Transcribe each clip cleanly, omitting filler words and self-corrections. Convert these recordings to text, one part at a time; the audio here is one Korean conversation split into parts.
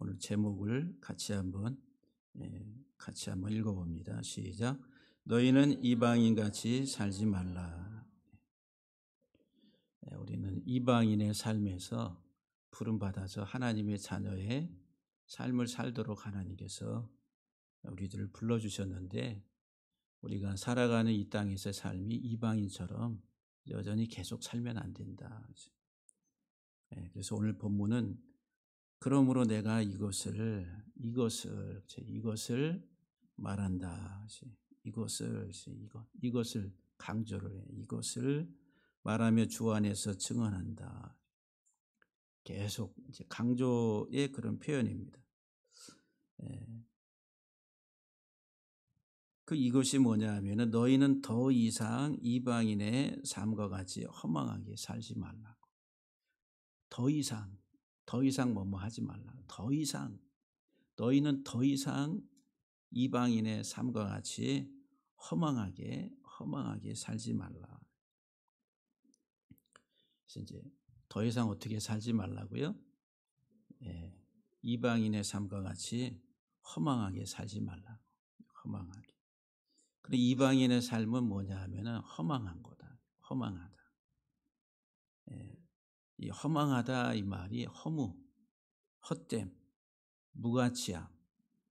오늘 제목을 같이 한번 읽어봅니다. 시작. 너희는 이방인같이 살지 말라. 우리는 이방인의 삶에서 부름받아서 하나님의 자녀의 삶을 살도록 하나님께서 우리들을 불러주셨는데, 우리가 살아가는 이 땅에서의 삶이 이방인처럼 여전히 계속 살면 안 된다. 그래서 오늘 본문은 그러므로 내가 이것을 말한다. 이것을 강조를 해. 이것을 말하며 주 안에서 증언한다. 계속 이제 강조의 그런 표현입니다. 이것이 뭐냐 하면은 너희는 더 이상 이방인의 삶과 같이 허망하게 살지 말라고. 더 이상 뭐뭐 하지 말라. 너희는 더 이상 이방인의 삶과 같이 허망하게 살지 말라. 그래서 이제 더 이상 어떻게 살지 말라고요? 이방인의 삶과 같이 허망하게 살지 말라고. 허망하게. 그런데 이방인의 삶은 뭐냐 하면은 허망한 거다. 허망하다. 이 허망하다 이 말이 헛됨, 무가치함,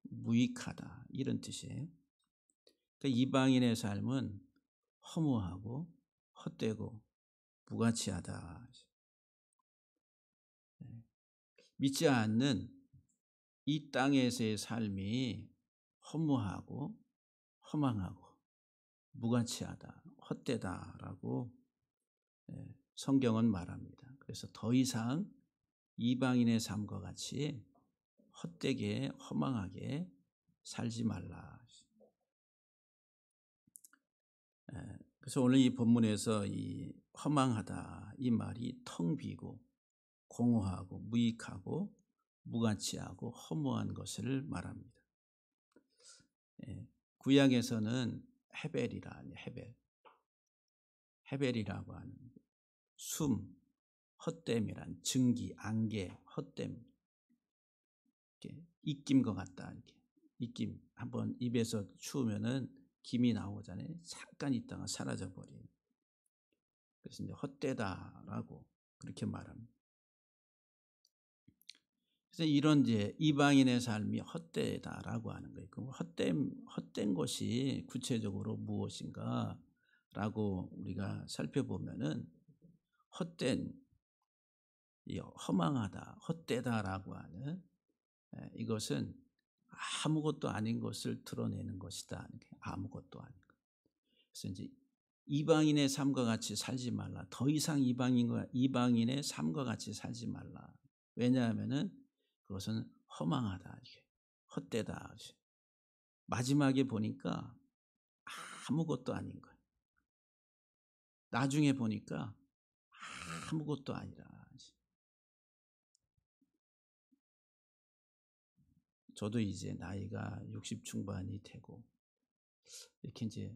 무익하다 이런 뜻이에요. 그러니까 이방인의 삶은 허무하고 헛되고 무가치하다. 믿지 않는 이 땅에서의 삶이 허무하고 허망하고 무가치하다, 헛되다라고 성경은 말합니다. 그래서 더 이상 이방인의 삶과 같이 헛되게 허망하게 살지 말라. 그래서 오늘 이 본문에서 이 허망하다 이 말이 텅 비고 공허하고 무익하고 무가치하고 허무한 것을 말합니다. 구약에서는 헤벨이라고 하는 헛됨이란 증기, 안개, 헛됨, 이렇게 입김 것 같다. 이렇게 입김 한번 입에서 추우면은 김이 나오잖아요. 잠깐 있다가 사라져 버리는. 그래서 이제 헛되다라고 그렇게 말합니다. 그래서 이런 이제 이방인의 삶이 헛되다라고 하는 거예요. 그럼 헛된 것이 구체적으로 무엇인가라고 우리가 살펴보면은 허망하다, 헛되다라고 하는 이것은 아무것도 아닌 것을 드러내는 것이다. 아무것도 아닌 것. 그래서 이제 이방인의 삶과 같이 살지 말라. 더 이상 이방인의 삶과 같이 살지 말라. 왜냐하면은 그것은 허망하다, 헛되다. 마지막에 보니까 아무것도 아닌 거예요. 나중에 보니까 아무것도 아니라. 저도 이제 나이가 60 중반이 되고 이렇게 이제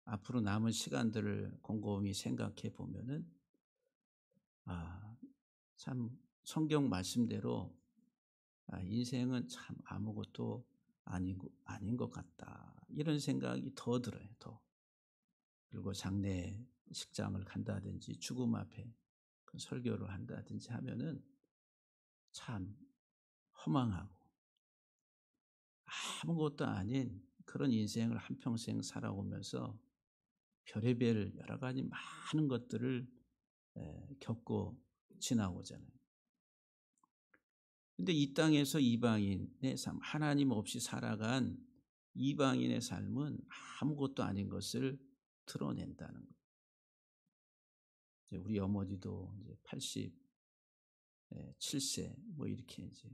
앞으로 남은 시간들을 곰곰이 생각해 보면은 참 성경 말씀대로 인생은 참 아무것도 아닌 것 같다. 이런 생각이 더 들어요. 그리고 장례 식장을 간다든지 죽음 앞에 설교를 한다든지 하면은 참 허망하고 아무것도 아닌 그런 인생을 한평생 살아오면서 별의별 여러 가지 많은 것들을 겪고 지나오잖아요. 근데 이 땅에서 이방인의 삶, 하나님 없이 살아간 이방인의 삶은 아무것도 아닌 것을 드러낸다는 거예요. 우리 어머니도 이제 87세 뭐 이렇게 이제.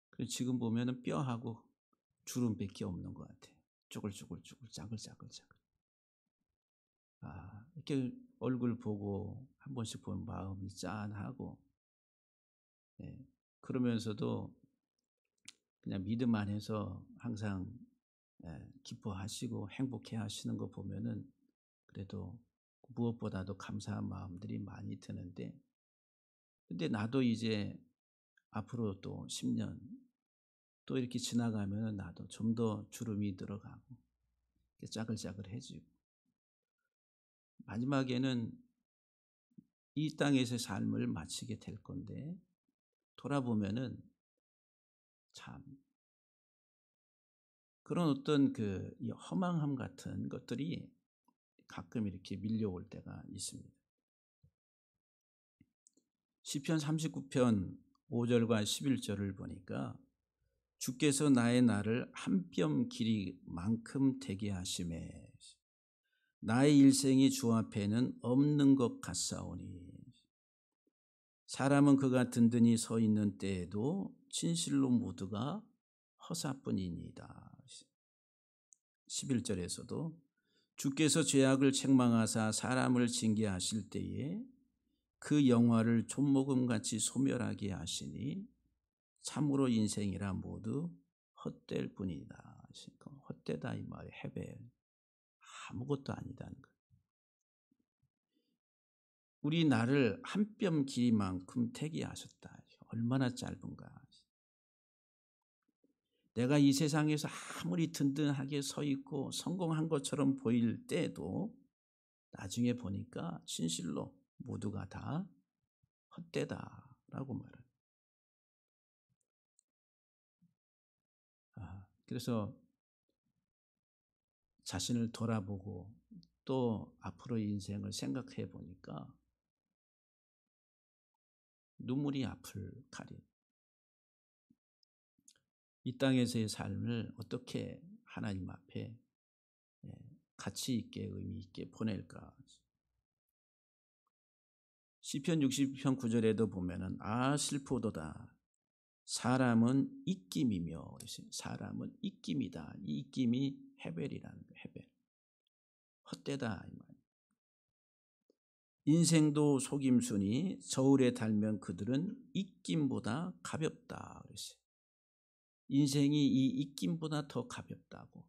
그래서 지금 보면은 뼈하고 주름밖에 없는 것 같아요. 쪼글쪼글 짜글짜글. 이렇게 얼굴 보고 한 번씩 보면 마음이 짠하고, 그러면서도 그냥 믿음 안에서 항상 기뻐하시고 행복해 하시는 거 보면은 그래도 무엇보다도 감사한 마음들이 많이 드는데, 근데 나도 이제 앞으로 또 10년, 또 이렇게 지나가면 나도 좀 더 주름이 들어가고 짜글짜글해지고 마지막에는 이 땅에서의 삶을 마치게 될 건데 돌아보면은 참 그런 어떤 이 허망함 같은 것들이 가끔 이렇게 밀려올 때가 있습니다. 시편 39편 5절과 11절을 보니까 주께서 나의 날을 한 뼘 길이만큼 되게 하심에 나의 일생이 주 앞에는 없는 것 같사오니 사람은 그가 든든히 서 있는 때에도 진실로 모두가 허사뿐이니이다. 11절에서도 주께서 죄악을 책망하사 사람을 징계하실 때에 그 영화를 좀목음같이 소멸하게 하시니 참으로 인생이라 모두 헛될 뿐이다. 헛되다 이 말이 헤벨 아무것도 아니다는 거예요. 우리 나를 한 뼘 길이만큼 태기하셨다. 얼마나 짧은가. 내가 이 세상에서 아무리 든든하게 서 있고 성공한 것처럼 보일 때도 나중에 보니까 진실로 모두가 다 헛되다라고 말합니다. 그래서 자신을 돌아보고 또 앞으로의 인생을 생각해 보니까 눈물이 앞을 가리. 이 땅에서의 삶을 어떻게 하나님 앞에 가치 있게 의미 있게 보낼까. 시편 60편 9절에도 보면은 슬프도다. 사람은 입김이며 사람은 입김이다. 이 입김이 헤벨이라는 거예요. 헤벨. 헛되다 이 말. 인생도 속임수니 저울에 달면 그들은 입김보다 가볍다 그랬어요. 인생이 이 입김보다 더 가볍다고.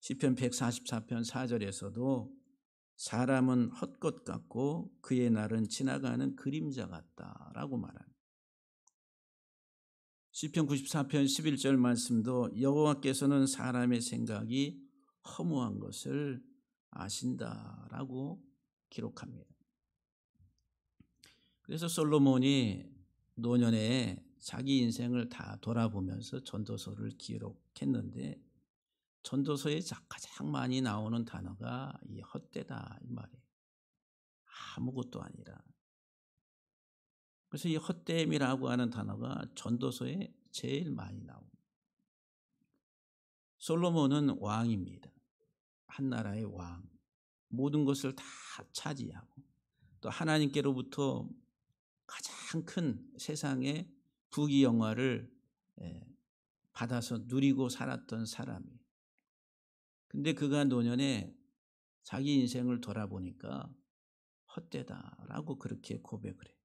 시편 144편 4절에서도 사람은 헛것 같고 그의 날은 지나가는 그림자 같다라고 말합니다. 시편 94편 11절 말씀도 여호와께서는 사람의 생각이 허무한 것을 아신다라고 기록합니다. 그래서 솔로몬이 노년에 자기 인생을 다 돌아보면서 전도서를 기록했는데 전도서에 가장 많이 나오는 단어가 이 헛되다 이 말이에요. 아무것도 아니라. 그래서 이 헛됨이라고 하는 단어가 전도서에 제일 많이 나옵니다. 솔로몬은 왕입니다. 한 나라의 왕. 모든 것을 다 차지하고 또 하나님께로부터 가장 큰 세상의 부귀 영화를 받아서 누리고 살았던 사람이에요. 근데 그가 노년에 자기 인생을 돌아보니까 헛되다라고 그렇게 고백을 해요.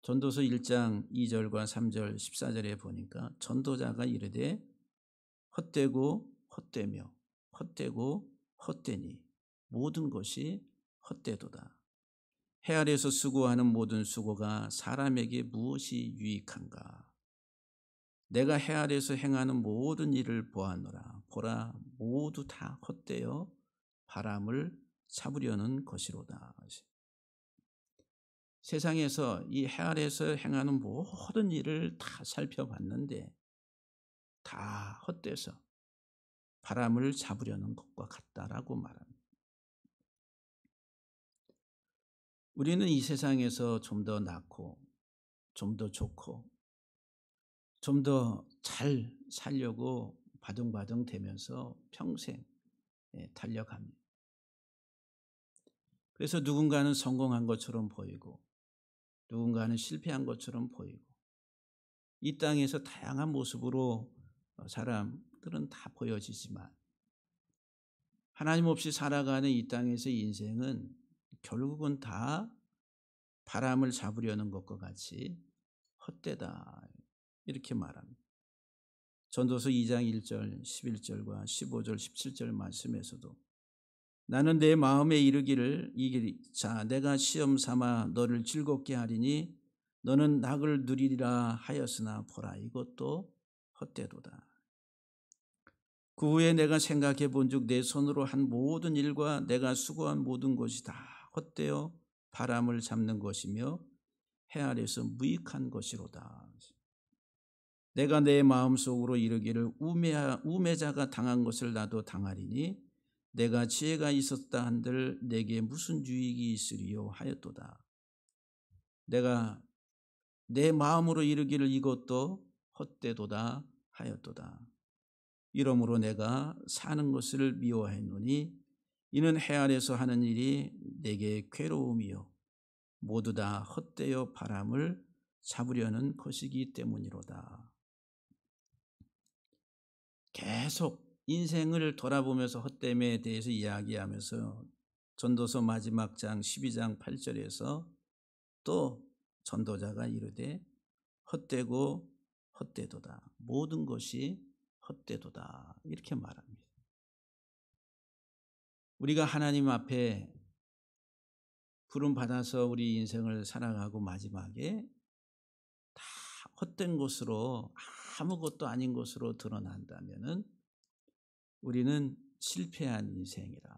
전도서 1장 2절과 3절 14절에 보니까 전도자가 이르되 헛되고 헛되며 헛되고 헛되니 모든 것이 헛되도다. 해 아래에서 수고하는 모든 수고가 사람에게 무엇이 유익한가? 내가 해 아래에서 행하는 모든 일을 보았노라. 보라 모두 다 헛되어 바람을 잡으려는 것이로다. 세상에서 이 해 아래에서 행하는 모든 일을 다 살펴봤는데 다 헛되서 바람을 잡으려는 것과 같다라고 말합니다. 우리는 이 세상에서 좀 더 낫고 좀 더 좋고 좀 더 잘 살려고 바둥바둥 되면서 평생 달려갑니다. 그래서 누군가는 성공한 것처럼 보이고 누군가는 실패한 것처럼 보이고 이 땅에서 다양한 모습으로 사람들은 다 보여지지만 하나님 없이 살아가는 이 땅에서의 인생은 결국은 다 바람을 잡으려는 것과 같이 헛되다 이렇게 말합니다. 전도서 2장 1절 11절과 15절 17절 말씀에서도 나는 내 마음에 이르기를 자 내가 시험 삼아 너를 즐겁게 하리니 너는 낙을 누리리라 하였으나 보라 이것도 헛되도다. 그 후에 내가 생각해 본즉 내 손으로 한 모든 일과 내가 수고한 모든 것이 다 헛되어 바람을 잡는 것이며 해 아래서 무익한 것이로다. 내가 내 마음속으로 이르기를 우매자가 당한 것을 나도 당하리니 내가 지혜가 있었다 한들 내게 무슨 유익이 있으리요 하였도다. 내가 내 마음으로 이르기를 이것도 헛되도다 하였도다. 이러므로 내가 사는 것을 미워했노니 이는 해 아래서 하는 일이 내게 괴로움이요 모두 다 헛되어 바람을 잡으려는 것이기 때문이로다. 계속 인생을 돌아보면서 헛됨에 대해서 이야기하면서 전도서 마지막 장 12장 8절에서 또 전도자가 이르되 헛되고 헛되도다. 모든 것이 헛되도다. 이렇게 말합니다. 우리가 하나님 앞에 부름 받아서 우리 인생을 살아가고 마지막에 다 헛된 것으로 아무것도 아닌 것으로 드러난다면은 우리는 실패한 인생이라.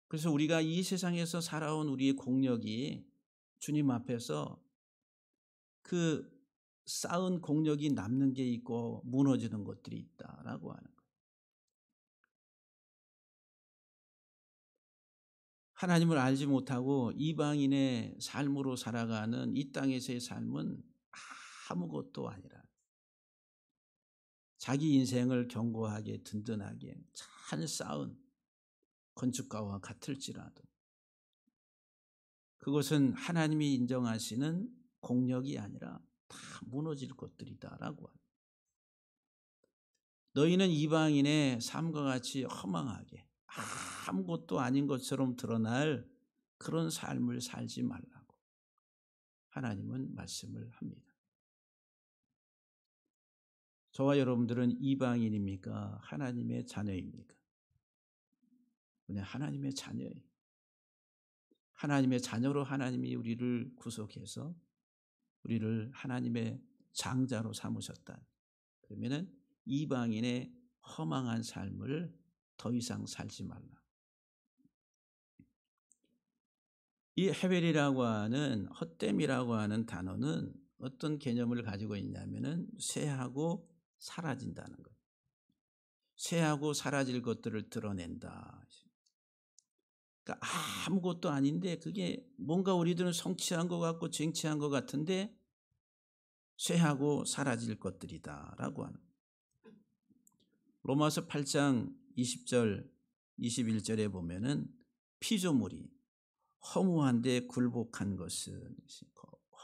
그래서 우리가 이 세상에서 살아온 우리의 공력이 주님 앞에서 그 쌓은 공력이 남는 게 있고 무너지는 것들이 있다라고 하는 거예요. 하나님을 알지 못하고 이방인의 삶으로 살아가는 이 땅에서의 삶은 아무것도 아니라 자기 인생을 견고하게 든든하게 잘 쌓은 건축가와 같을지라도 그것은 하나님이 인정하시는 공력이 아니라 다 무너질 것들이다라고 합니다. 너희는 이방인의 삶과 같이 허망하게 아무것도 아닌 것처럼 드러날 그런 삶을 살지 말라고 하나님은 말씀을 합니다. 저와 여러분들은 이방인입니까? 하나님의 자녀입니까? 그냥 하나님의 자녀예요. 하나님의 자녀로 하나님이 우리를 구속해서 우리를 하나님의 장자로 삼으셨다. 그러면은 이방인의 허망한 삶을 더 이상 살지 말라. 이 헤벨이라고 하는 헛됨이라고 하는 단어는 어떤 개념을 가지고 있냐면은 쇠하고 사라진다는 것. 쇠하고 사라질 것들을 드러낸다. 그러니까 아무것도 아닌데 그게 뭔가 우리들은 성취한 것 같고 쟁취한 것 같은데 쇠하고 사라질 것들이다라고 하는. 로마서 8장 20절 21절에 보면은 피조물이 허무한데 굴복한 것은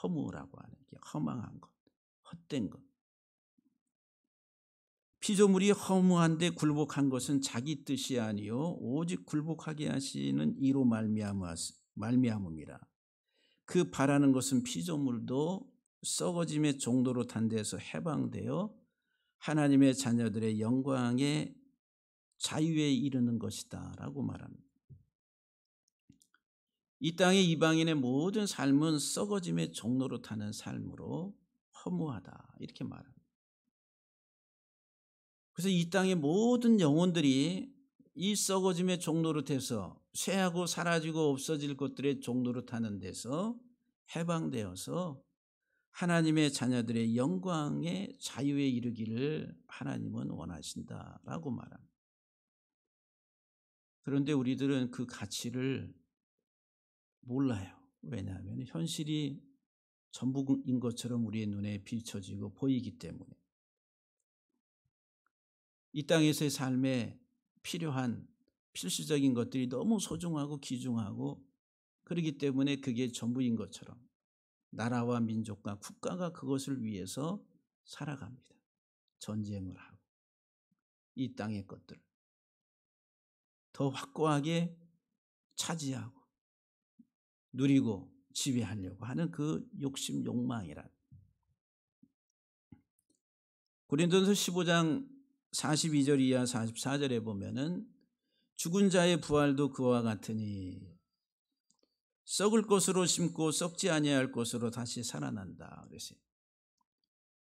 허무라고 하는 게 허망한 것, 헛된 것. 피조물이 허무한데 굴복한 것은 자기 뜻이 아니요 오직 굴복하게 하시는 이로 말미암음이라. 그 바라는 것은 피조물도 썩어짐의 정도로 단 데서 해방되어 하나님의 자녀들의 영광의 자유에 이르는 것이다 라고 말합니다. 이 땅의 이방인의 모든 삶은 썩어짐의 종로로 타는 삶으로 허무하다 이렇게 말합니다. 그래서 이 땅의 모든 영혼들이 이 썩어짐의 종로로 돼서 쇠하고 사라지고 없어질 것들의 종로로 타는 데서 해방되어서 하나님의 자녀들의 영광의 자유에 이르기를 하나님은 원하신다라고 말합니다. 그런데 우리들은 그 가치를 몰라요. 왜냐하면 현실이 전부인 것처럼 우리의 눈에 비춰지고 보이기 때문에 이 땅에서의 삶에 필요한 필수적인 것들이 너무 소중하고 귀중하고 그렇기 때문에 그게 전부인 것처럼 나라와 민족과 국가가 그것을 위해서 살아갑니다. 전쟁을 하고 이 땅의 것들을 더 확고하게 차지하고 누리고 지배하려고 하는 그 욕심 욕망이란. 고린도전서 15장 42절 이하 44절에 보면은 죽은 자의 부활도 그와 같으니 썩을 것으로 심고 썩지 아니할 것으로 다시 살아난다 그랬어요.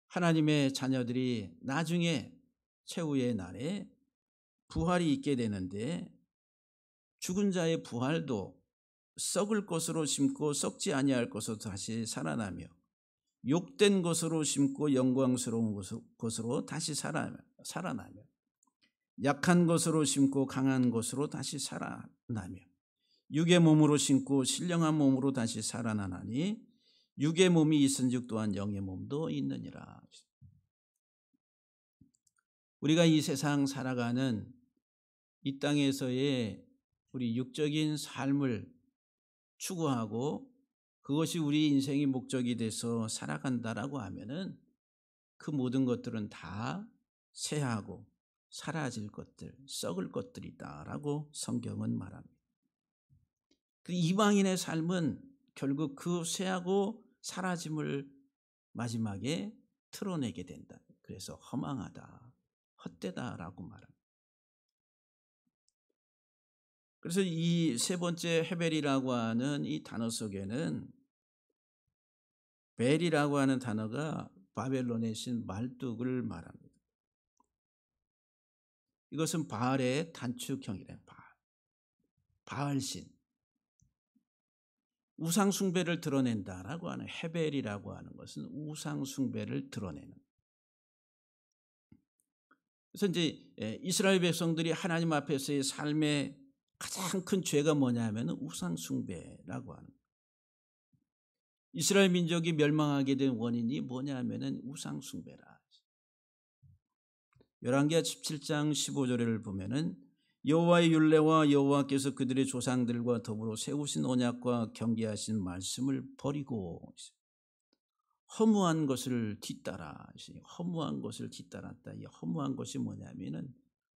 하나님의 자녀들이 나중에 최후의 날에 부활이 있게 되는데 죽은 자의 부활도 썩을 것으로 심고 썩지 아니할 것으로 다시 살아나며 욕된 것으로 심고 영광스러운 것으로 다시 살아나며 약한 것으로 심고 강한 것으로 다시 살아나며 육의 몸으로 심고 신령한 몸으로 다시 살아나나니 육의 몸이 있은즉 또한 영의 몸도 있느니라. 우리가 이 세상 살아가는 이 땅에서의 우리 육적인 삶을 추구하고 그것이 우리 인생의 목적이 돼서 살아간다라고 하면은 그 모든 것들은 다 쇠하고 사라질 것들, 썩을 것들이다라고 성경은 말합니다. 그 이방인의 삶은 결국 그 쇠하고 사라짐을 마지막에 드러내게 된다. 그래서 허망하다, 헛되다라고 말합니다. 그래서 이 세 번째 헤벨이라고 하는 이 단어 속에는 벨이라고 하는 단어가 바벨론의 신 말뚝을 말합니다. 이것은 바알의 단축형이래요. 바알신. 우상숭배를 드러낸다라고 하는 헤벨이라고 하는 것은 우상숭배를 드러내는. 그래서 이제 이스라엘 백성들이 하나님 앞에서의 삶의 가장 큰 죄가 뭐냐면 우상숭배라고 하는. 이스라엘 민족이 멸망하게 된 원인이 뭐냐면 우상숭배라. 열왕기하 17장 15절을 보면은 여호와의 율례와 여호와께서 그들의 조상들과 더불어 세우신 언약과 경계하신 말씀을 버리고 허무한 것을 뒤따라. 허무한 것을 뒤따랐다. 이 허무한 것이 뭐냐면은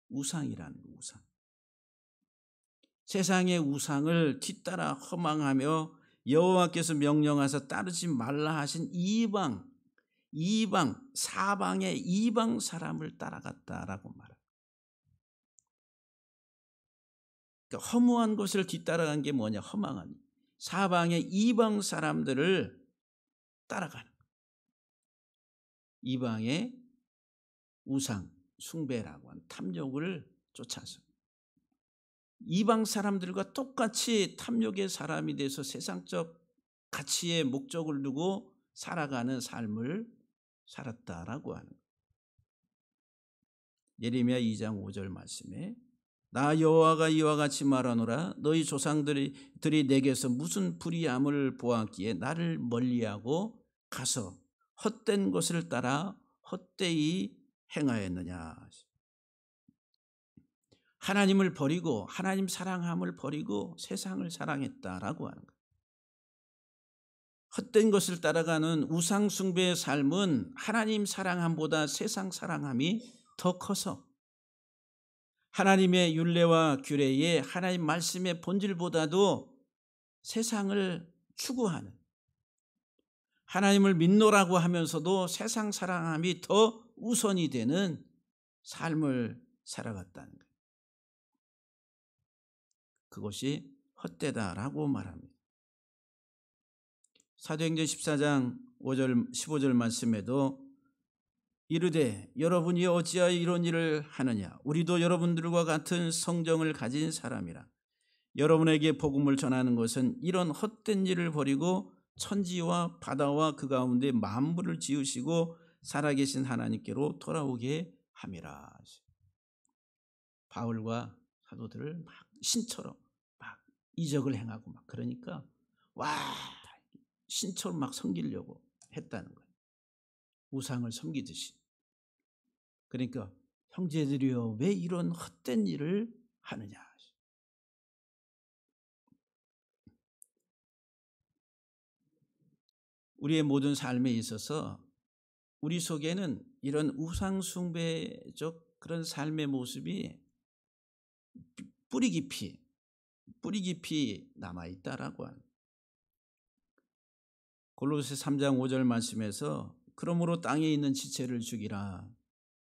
우상이라는 우상. 세상의 우상을 뒤따라 허망하며 여호와께서 명령하사 따르지 말라 하신 이방 사방의 이방 사람을 따라갔다라고 말합니다. 그러니까 허무한 것을 뒤따라간 게 뭐냐? 허망한 사방의 이방 사람들을 따라가는 이방의 우상 숭배라고 하는 탐욕을 쫓아서 이방 사람들과 똑같이 탐욕의 사람이 돼서 세상적 가치의 목적을 두고 살아가는 삶을 살았다라고 하는 거예요. 예레미야 2장 5절 말씀에 나 여호와가 이와 같이 말하노라 너희 조상들이 내게서 무슨 불의함을 보았기에 나를 멀리하고 가서 헛된 것을 따라 헛되이 행하였느냐. 하나님을 버리고 하나님 사랑함을 버리고 세상을 사랑했다라고 하는 거예요. 헛된 것을 따라가는 우상 숭배의 삶은 하나님 사랑함보다 세상 사랑함이 더 커서 하나님의 율례와 규례에 하나님 말씀의 본질보다도 세상을 추구하는 하나님을 믿노라고 하면서도 세상 사랑함이 더 우선이 되는 삶을 살아갔다는 거예요. 그것이 헛되다라고 말합니다. 사도행전 14장 5절 15절 말씀에도 이르되 여러분이 어찌하여 이런 일을 하느냐 우리도 여러분들과 같은 성정을 가진 사람이라 여러분에게 복음을 전하는 것은 이런 헛된 일을 버리고 천지와 바다와 그 가운데 만물을 지으시고 살아계신 하나님께로 돌아오게 함이라. 바울과 사도들을 막 신처럼 막 이적을 행하고 막 그러니까 와 신처럼 막 섬기려고 했다는 거예요. 우상을 섬기듯이. 그러니까 형제들이여 왜 이런 헛된 일을 하느냐. 우리의 모든 삶에 있어서 우리 속에는 이런 우상숭배적 그런 삶의 모습이 뿌리 깊이 남아있다라고 하는 골로새 3장 5절 말씀에서 그러므로 땅에 있는 지체를 죽이라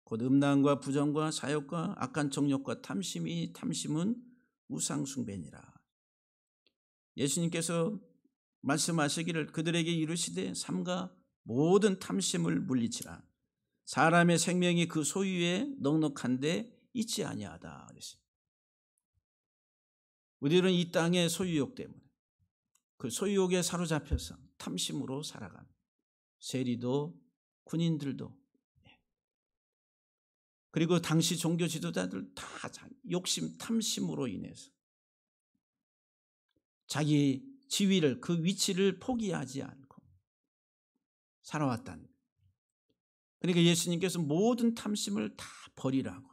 곧 음란과 부정과 사욕과 악한 정욕과 탐심은 우상숭배니라. 예수님께서 말씀하시기를 그들에게 이르시되 삼가 모든 탐심을 물리치라. 사람의 생명이 그 소유에 넉넉한데 있지 아니하다 그랬어요. 우리는 이 땅의 소유욕 때문에 그 소유욕에 사로잡혀서 탐심으로 살아가는 세리도 군인들도 그리고 당시 종교 지도자들 다 욕심 탐심으로 인해서 자기 지위를 그 위치를 포기하지 않고 살아왔다는. 그러니까 예수님께서 모든 탐심을 다 버리라고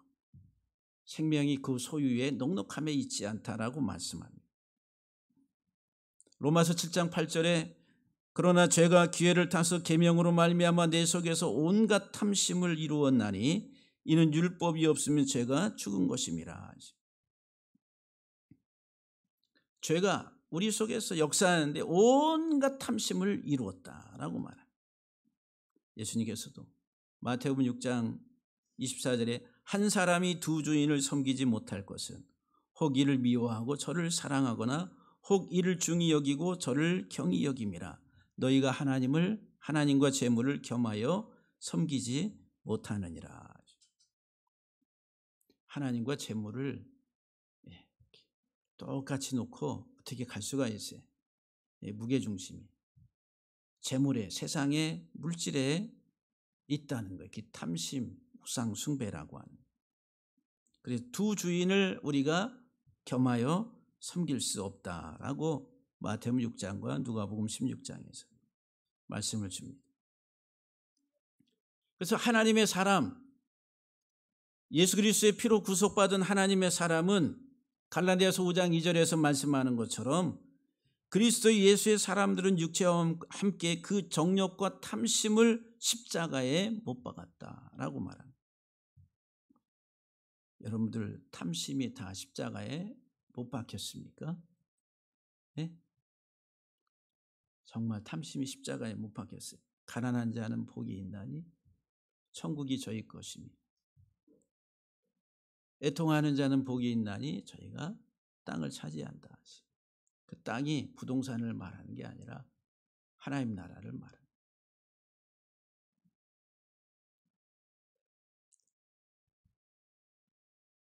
생명이 그 소유에 넉넉함에 있지 않다라고 말씀합니다. 로마서 7장 8절에 그러나 죄가 기회를 타서 계명으로 말미암아 내 속에서 온갖 탐심을 이루었나니 이는 율법이 없으면 죄가 죽은 것임이라. 죄가 우리 속에서 역사하는데 온갖 탐심을 이루었다라고 말합니다. 예수님께서도 마태복음 6장 24절에 한 사람이 두 주인을 섬기지 못할 것은 혹 이를 미워하고 저를 사랑하거나 혹 이를 중히 여기고 저를 경히 여김이라. 너희가 하나님과 재물을 겸하여 섬기지 못하느니라. 하나님과 재물을 똑같이 놓고 어떻게 갈 수가 있어요? 무게중심이 재물에 세상의 물질에 있다는 거예요. 탐심, 우상 숭배라고 하는. 그래서 두 주인을 우리가 겸하여 섬길 수 없다라고 마태복음 6장과 누가복음 16장에서 말씀을 줍니다. 그래서 하나님의 사람, 예수 그리스도의 피로 구속받은 하나님의 사람은 갈라디아서 5장 2절에서 말씀하는 것처럼 그리스도 예수의 사람들은 육체와 함께 그 정욕과 탐심을 십자가에 못 박았다라고 말합니다. 여러분들 탐심이 다 십자가에 못 박혔습니까? 네? 정말 탐심이 십자가에 못 박혔어요. 가난한 자는 복이 있나니 천국이 저희 것이니 애통하는 자는 복이 있나니 저희가 땅을 차지한다. 그 땅이 부동산을 말하는 게 아니라 하나님 나라를 말합니다.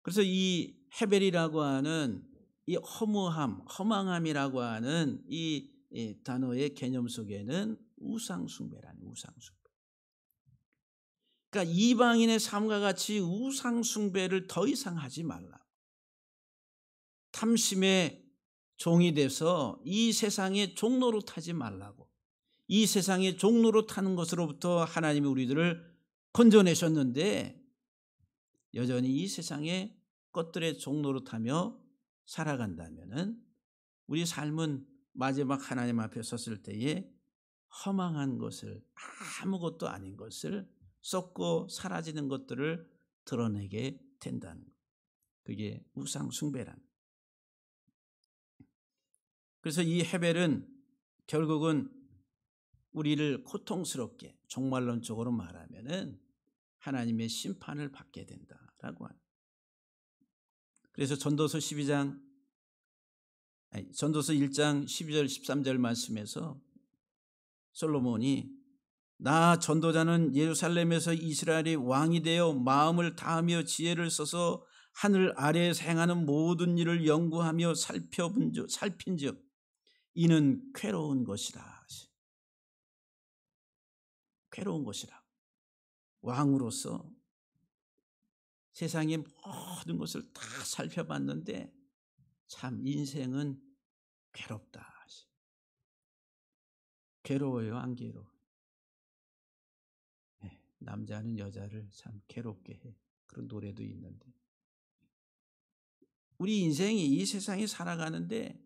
그래서 이 헤벨이라고 하는 이 허망함이라고 하는 이 단어의 개념 속에는 우상숭배라는 우상숭배. 그러니까 이방인의 삶과 같이 우상숭배를 더 이상 하지 말라. 탐심의 종이 돼서 이 세상의 종로로 타지 말라고. 이 세상의 종로로 타는 것으로부터 하나님이 우리들을 건져내셨는데 여전히 이 세상의 것들의 종로로 타며 살아간다면은 우리 삶은 마지막 하나님 앞에 섰을 때에 허망한 것을 아무것도 아닌 것을 썩고 사라지는 것들을 드러내게 된다는 것. 그게 우상 숭배라는. 그래서 이 헤벨은 결국은 우리를 고통스럽게 종말론적으로 말하면은 하나님의 심판을 받게 된다라고 합니다. 그래서 전도서 1장 12절 13절 말씀에서 솔로몬이 나 전도자는 예루살렘에서 이스라엘의 왕이 되어 마음을 다하며 지혜를 써서 하늘 아래에서 행하는 모든 일을 연구하며 살핀즉 이는 괴로운 것이라. 괴로운 것이라. 왕으로서 세상의 모든 것을 다 살펴봤는데 참 인생은 괴롭다. 괴로워요, 안 괴로워? 네, 남자는 여자를 참 괴롭게 해. 그런 노래도 있는데 우리 인생이 이 세상에 살아가는데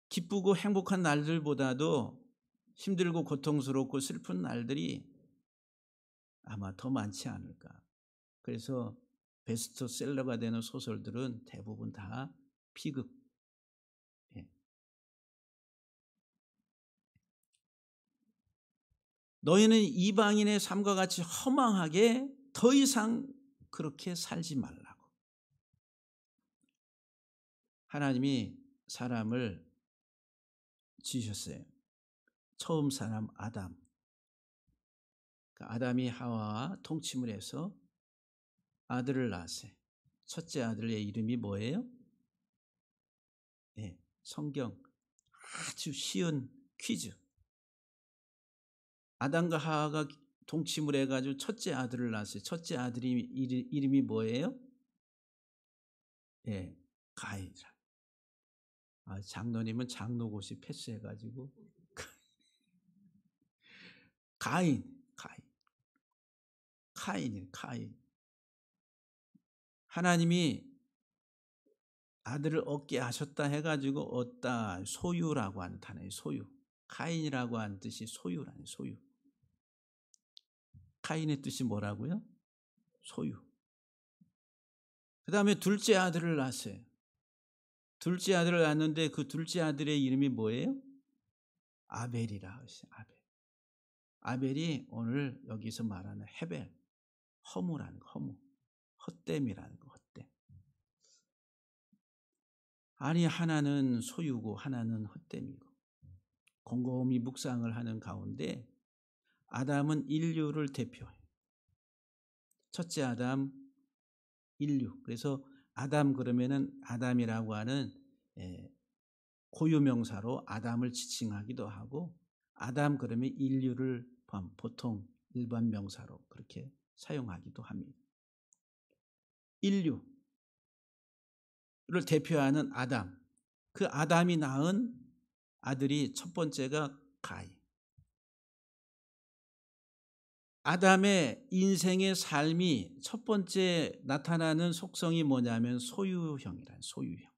기쁘고 행복한 날들보다도 힘들고 고통스럽고 슬픈 날들이 아마 더 많지 않을까. 그래서 베스트셀러가 되는 소설들은 대부분 다 비극. 너희는 이방인의 삶과 같이 허망하게 더 이상 그렇게 살지 말라고. 하나님이 사람을 지으셨어요. 처음 사람 아담. 아담이 하와와 통침을 해서 아들을 낳았어요. 첫째 아들의 이름이 뭐예요? 네, 성경 아주 쉬운 퀴즈. 아담과 하와가 동침을 해가지고 첫째 아들을 낳았어요. 첫째 아들이 이름이 뭐예요? 예, 가인이라. 장로님은 장로고시 패스해가지고 카인. 하나님이 아들을 얻게 하셨다 해가지고 얻다, 소유라고 하는 단어예요. 소유. 카인이라고 하는 뜻이 소유라는 소유. 카인의 뜻이 뭐라고요? 소유. 그 다음에 둘째 아들을 낳았어요. 둘째 아들을 낳았는데 그 둘째 아들의 이름이 뭐예요? 아벨이라 하셨어요. 아벨이 오늘 여기서 말하는 헤벨, 허무라는 거, 허무. 헛됨이라는 거, 헛됨. 아니, 하나는 소유고 하나는 헛됨이고. 곰곰이 묵상을 하는 가운데 아담은 인류를 대표해요. 첫째 아담, 인류. 그래서 아담 그러면은 아담이라고 하는 고유명사로 아담을 지칭하기도 하고, 아담 그러면 인류를 보통 일반 명사로 그렇게 사용하기도 합니다. 인류를 대표하는 아담. 그 아담이 낳은 아들이 첫 번째가 가인. 아담의 인생의 삶이 첫 번째 나타나는 속성이 뭐냐면 소유형이란 소유형.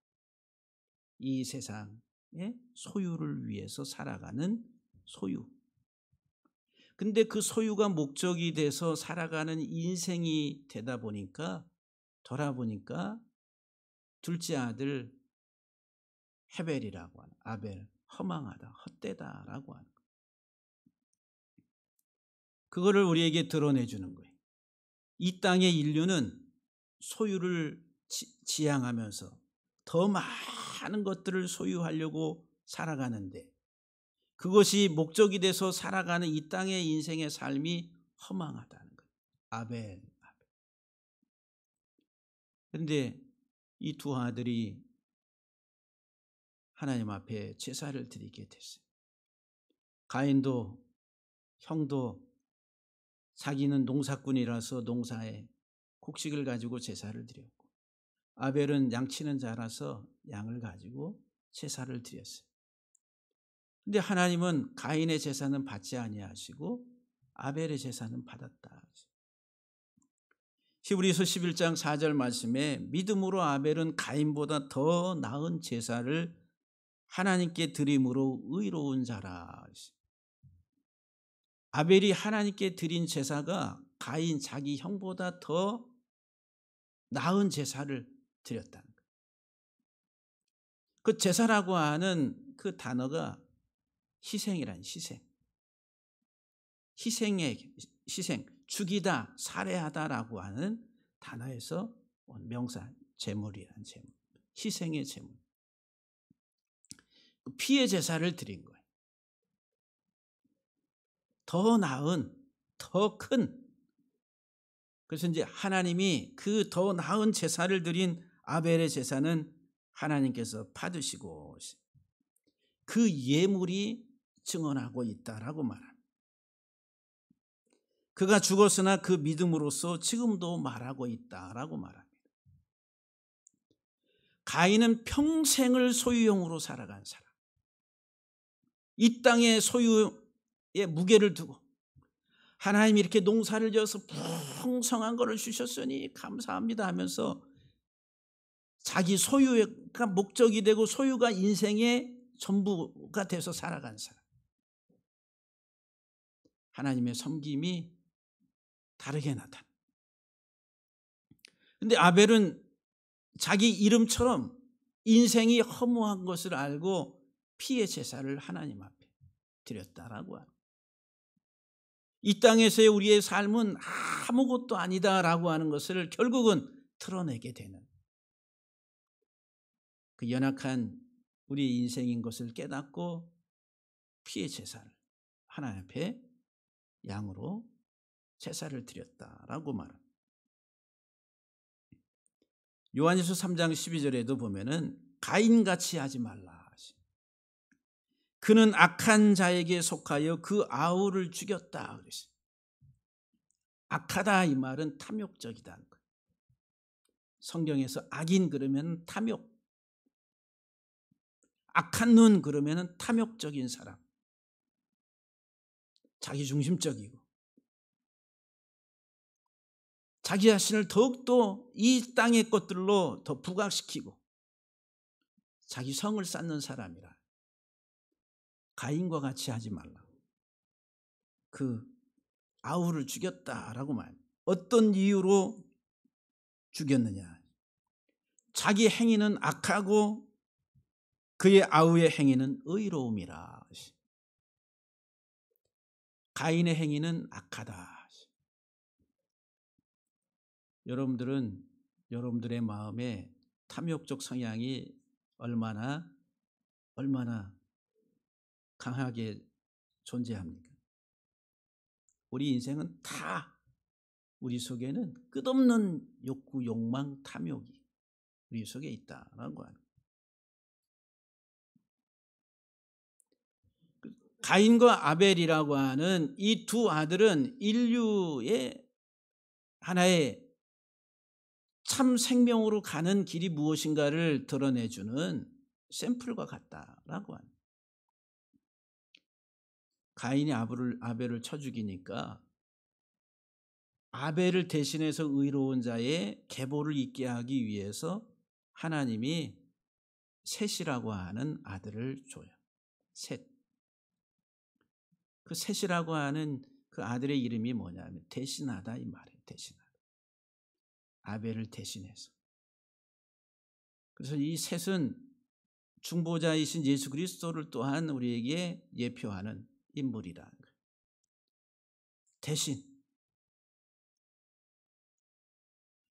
이 세상의 소유를 위해서 살아가는 소유. 근데 그 소유가 목적이 돼서 살아가는 인생이 되다 보니까 돌아보니까 둘째 아들 헤벨이라고 하는 아벨, 허망하다, 헛되다라고 하는 거예요. 그거를 우리에게 드러내주는 거예요. 이 땅의 인류는 소유를 지향하면서 더 많은 것들을 소유하려고 살아가는데 그것이 목적이 돼서 살아가는 이 땅의 인생의 삶이 허망하다는 거예요. 아벨. 그런데 이 두 아들이 하나님 앞에 제사를 드리게 됐어요. 가인도 형도 자기는 농사꾼이라서 농사에 곡식을 가지고 제사를 드렸고, 아벨은 양치는 자라서 양을 가지고 제사를 드렸어요. 근데 하나님은 가인의 제사는 받지 아니하시고 아벨의 제사는 받았다. 히브리서 11장 4절 말씀에 믿음으로 아벨은 가인보다 더 나은 제사를 하나님께 드림으로 의로운 자라. 아벨이 하나님께 드린 제사가 가인 자기 형보다 더 나은 제사를 드렸다는 거예요. 그 제사라고 하는 그 단어가 희생이란 희생, 죽이다, 살해하다라고 하는 단어에서 온 명사, 제물이란 제물, 희생의 제물. 피의 제사를 드린 거예요. 더 나은, 더 큰. 그래서 이제 하나님이 그 더 나은 제사를 드린 아벨의 제사는 하나님께서 받으시고 그 예물이 증언하고 있다라고 말합니다. 그가 죽었으나 그 믿음으로써 지금도 말하고 있다라고 말합니다. 가인은 평생을 소유형으로 살아간 사람. 이 땅의 소유의 무게를 두고 하나님이 이렇게 농사를 지어서 풍성한 것을 주셨으니 감사합니다 하면서 자기 소유가 목적이 되고 소유가 인생의 전부가 돼서 살아간 사람. 하나님의 섬김이 다르게 나타나. 근데 아벨은 자기 이름처럼 인생이 허무한 것을 알고 피의 제사를 하나님 앞에 드렸다라고 합니다. 이 땅에서의 우리의 삶은 아무것도 아니다라고 하는 것을 결국은 드러내게 되는 그 연약한 우리의 인생인 것을 깨닫고 피의 제사를 하나님 앞에 양으로 제사를 드렸다라고 말합니다. 요한일서 3장 12절에도 보면은 가인같이 하지 말라. 그는 악한 자에게 속하여 그 아우를 죽였다 그랬어요. 악하다 이 말은 탐욕적이다는 거예요. 성경에서 악인 그러면 탐욕, 악한 눈 그러면 탐욕적인 사람, 자기중심적이고 자기 자신을 더욱더 이 땅의 것들로 더 부각시키고 자기 성을 쌓는 사람이라. 가인과 같이 하지 말라. 그 아우를 죽였다라고 말합니다. 어떤 이유로 죽였느냐. 자기 행위는 악하고 그의 아우의 행위는 의로움이라. 가인의 행위는 악하다. 여러분들은 여러분들의 마음에 탐욕적 성향이 얼마나 강하게 존재합니까? 우리 인생은 다 우리 속에는 끝없는 욕구, 욕망, 탐욕이 우리 속에 있다라고 하는. 가인과 아벨이라고 하는 이 두 아들은 인류의 하나의 참 생명으로 가는 길이 무엇인가를 드러내주는 샘플과 같다라고 합니다. 가인이 아벨을 쳐 죽이니까 아벨을 대신해서 의로운 자의 계보를 잇게 하기 위해서 하나님이 셋이라고 하는 아들을 줘요. 셋. 그 셋이라고 하는 그 아들의 이름이 뭐냐면 대신하다 이 말이에요. 대신하다. 아벨을 대신해서. 그래서 이 셋은 중보자이신 예수 그리스도를 또한 우리에게 예표하는 인물이라는 거예요. 대신.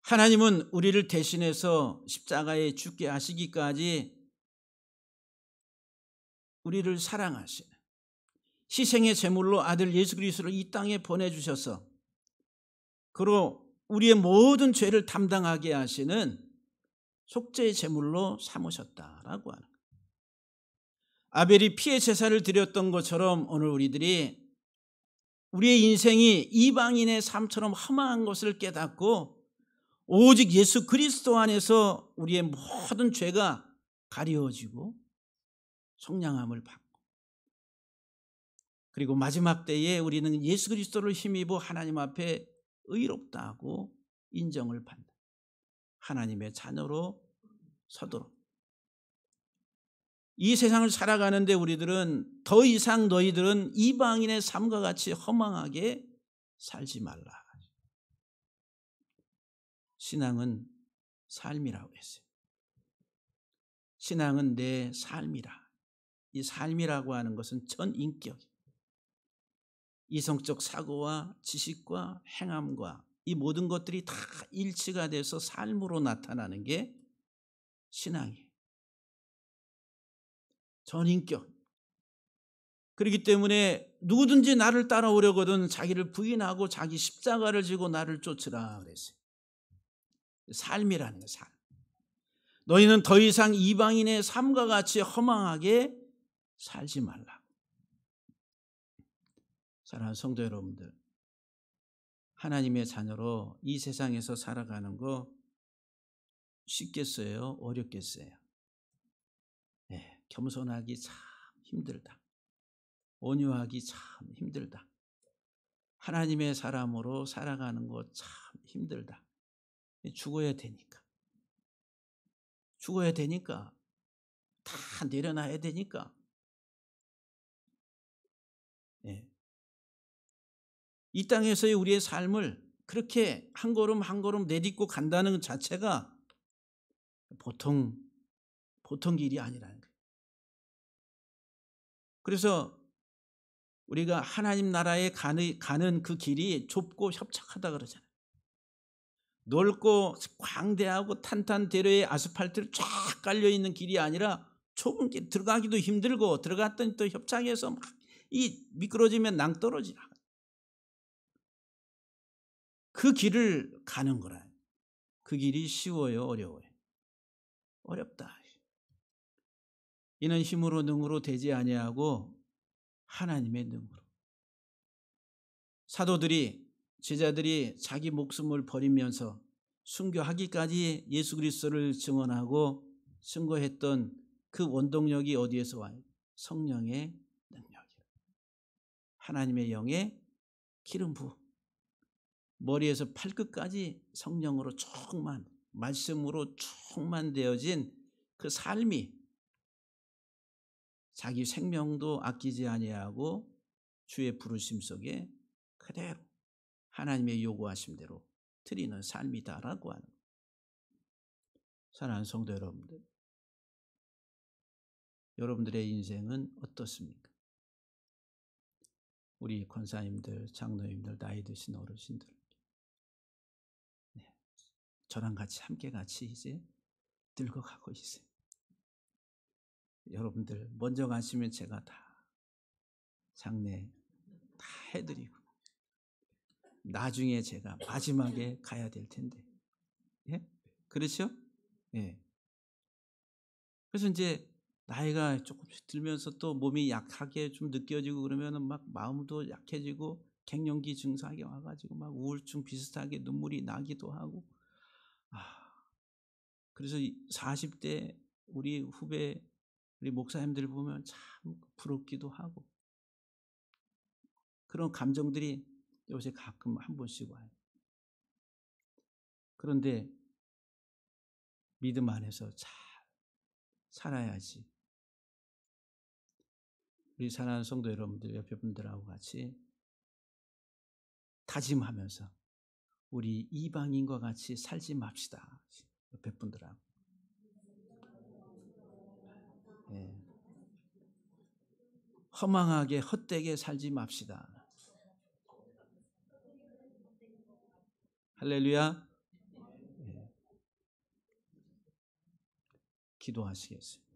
하나님은 우리를 대신해서 십자가에 죽게 하시기까지 우리를 사랑하시는 희생의 제물로 아들 예수 그리스도를 이 땅에 보내주셔서 그로 우리의 모든 죄를 담당하게 하시는 속죄의 제물로 삼으셨다라고 하는 거예요. 아벨이 피의 제사를 드렸던 것처럼 오늘 우리들이 우리의 인생이 이방인의 삶처럼 험한 것을 깨닫고 오직 예수 그리스도 안에서 우리의 모든 죄가 가려워지고 속량함을 받고 그리고 마지막 때에 우리는 예수 그리스도를 힘입어 하나님 앞에 의롭다고 인정을 받는 하나님의 자녀로 서도록 이 세상을 살아가는데 우리들은 더 이상 너희들은 이방인의 삶과 같이 허망하게 살지 말라. 신앙은 삶이라고 했어요. 신앙은 내 삶이라. 이 삶이라고 하는 것은 전인격, 이성적 사고와 지식과 행함과 이 모든 것들이 다 일치가 돼서 삶으로 나타나는 게 신앙이에요. 전인격. 그렇기 때문에 누구든지 나를 따라오려거든 자기를 부인하고 자기 십자가를 지고 나를 쫓으라 그랬어요. 삶이라는 거예요. 삶. 너희는 더 이상 이방인의 삶과 같이 허망하게 살지 말라. 사랑하는 성도 여러분들, 하나님의 자녀로 이 세상에서 살아가는 거 쉽겠어요? 어렵겠어요? 네, 겸손하기 참 힘들다. 온유하기 참 힘들다. 하나님의 사람으로 살아가는 거 참 힘들다. 죽어야 되니까. 죽어야 되니까. 다 내려놔야 되니까. 네. 이 땅에서의 우리의 삶을 그렇게 한 걸음 한 걸음 내딛고 간다는 것 자체가 보통 길이 아니라는 거예요. 그래서 우리가 하나님 나라에 가는 그 길이 좁고 협착하다 그러잖아요. 넓고 광대하고 탄탄대로의 아스팔트를 쫙 깔려있는 길이 아니라 좁은 길 들어가기도 힘들고 들어갔더니 또 협착해서 막 이 미끄러지면 낭떠러지라. 그 길을 가는 거라. 그 길이 쉬워요, 어려워요? 어렵다. 이는 힘으로 능으로 되지 아니하고 하나님의 능으로. 사도들이 제자들이 자기 목숨을 버리면서 순교하기까지 예수 그리스도를 증언하고 증거했던 그 원동력이 어디에서 와요? 성령의 능력이에요. 하나님의 영의 기름 부음. 머리에서 발끝까지 성령으로 충만, 말씀으로 충만되어진 그 삶이 자기 생명도 아끼지 아니하고 주의 부르심 속에 그대로 하나님의 요구하신 대로 드리는 삶이다라고 하는 거예요. 사랑하는 성도 여러분들, 여러분들의 인생은 어떻습니까? 우리 권사님들, 장로님들, 나이 드신 어르신들, 네, 저랑 함께 같이 이제 늙어가고 있어요. 여러분들 먼저 가시면 제가 다 장례 다 해드리고 나중에 제가 마지막에 가야 될 텐데, 예? 그렇죠? 예. 그래서 이제 나이가 조금씩 들면서 또 몸이 약하게 좀 느껴지고 그러면은 막 마음도 약해지고 갱년기 증상이 와가지고 막 우울증 비슷하게 눈물이 나기도 하고. 그래서 40대 우리 후배 우리 목사님들 보면 참 부럽기도 하고 그런 감정들이 요새 가끔 한 번씩 와요. 그런데 믿음 안에서 잘 살아야지. 우리 사랑하는 성도 여러분들, 옆에 분들하고 같이 다짐하면서 우리 이방인과 같이 살지 맙시다. 옆에 분들하고. 예. 허망하게 헛되게 살지 맙시다. 할렐루야. 예. 기도하시겠어요?